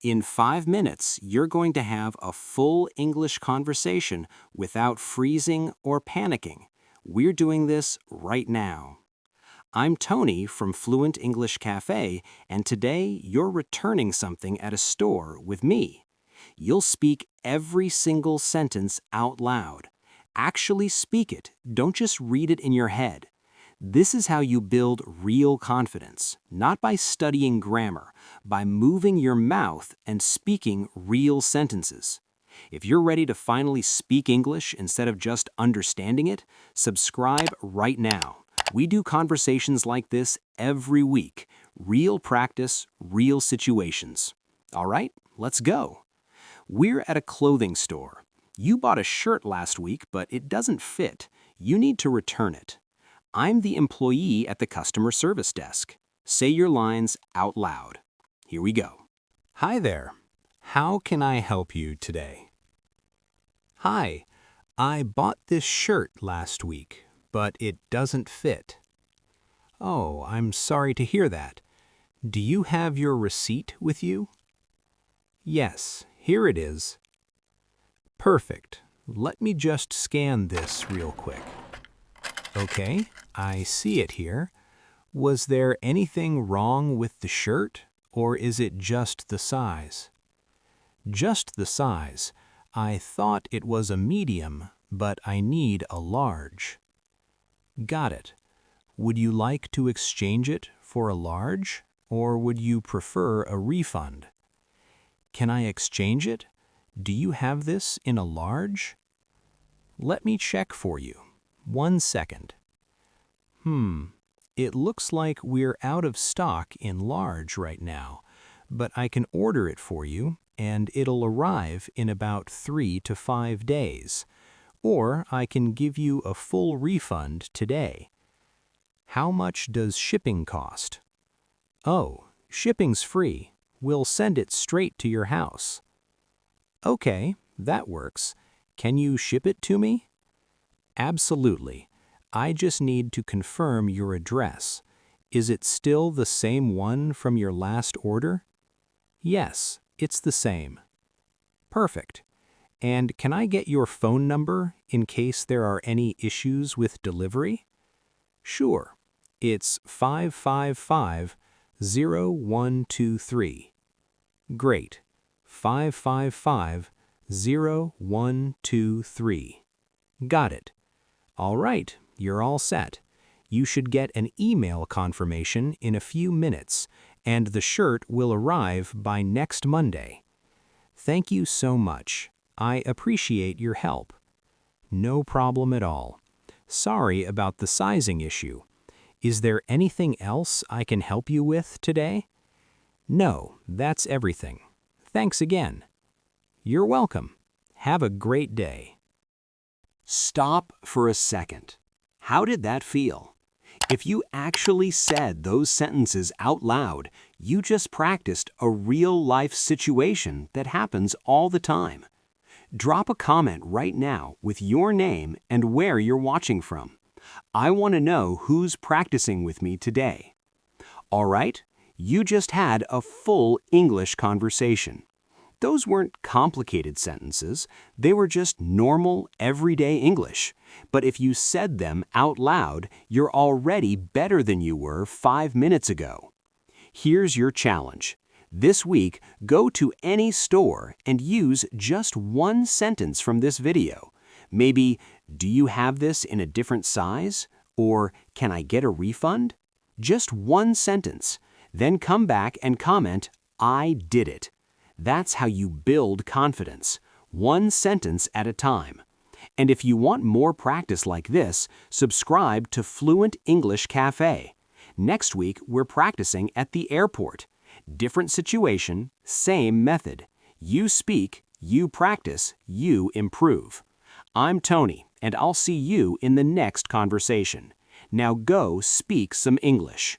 In 5 minutes, you're going to have a full English conversation without freezing or panicking. We're doing this right now. I'm Tony from Fluent English Cafe, and today you're returning something at a store with me. You'll speak every single sentence out loud. Actually speak it, don't just read it in your head. This is how you build real confidence, not by studying grammar, by moving your mouth and speaking real sentences. If you're ready to finally speak English instead of just understanding it, subscribe right now. We do conversations like this every week. Real practice, real situations. All right, let's go. We're at a clothing store. You bought a shirt last week, but it doesn't fit. You need to return it. I'm the employee at the customer service desk. Say your lines out loud. Here we go. Hi there. How can I help you today? Hi, I bought this shirt last week, but it doesn't fit. Oh, I'm sorry to hear that. Do you have your receipt with you? Yes, here it is. Perfect. Let me just scan this real quick. Okay, I see it here. Was there anything wrong with the shirt, or is it just the size? Just the size. I thought it was a medium, but I need a large. Got it. Would you like to exchange it for a large, or would you prefer a refund? Can I exchange it? Do you have this in a large? Let me check for you. 1 second. It looks like we're out of stock in large right now, but I can order it for you and it'll arrive in about 3 to 5 days. Or I can give you a full refund today. How much does shipping cost? Oh, shipping's free. We'll send it straight to your house. Okay, that works. Can you ship it to me? Absolutely. I just need to confirm your address. Is it still the same one from your last order? Yes, it's the same. Perfect. And can I get your phone number in case there are any issues with delivery? Sure. It's 555-0123. Great. 555-0123. Got it. All right, you're all set. You should get an email confirmation in a few minutes, and the shirt will arrive by next Monday. Thank you so much. I appreciate your help. No problem at all. Sorry about the sizing issue. Is there anything else I can help you with today? No, that's everything. Thanks again. You're welcome. Have a great day. Stop for a second. How did that feel? If you actually said those sentences out loud, you just practiced a real-life situation that happens all the time. Drop a comment right now with your name and where you're watching from. I want to know who's practicing with me today. All right, you just had a full English conversation. Those weren't complicated sentences. They were just normal, everyday English. But if you said them out loud, you're already better than you were 5 minutes ago. Here's your challenge. This week, go to any store and use just one sentence from this video. Maybe, do you have this in a different size? Or, can I get a refund? Just one sentence. Then come back and comment, I did it. That's how you build confidence, one sentence at a time. And if you want more practice like this, subscribe to Fluent English Cafe. Next week, we're practicing at the airport. Different situation, same method. You speak, you practice, you improve. I'm Tony, and I'll see you in the next conversation. Now go speak some English.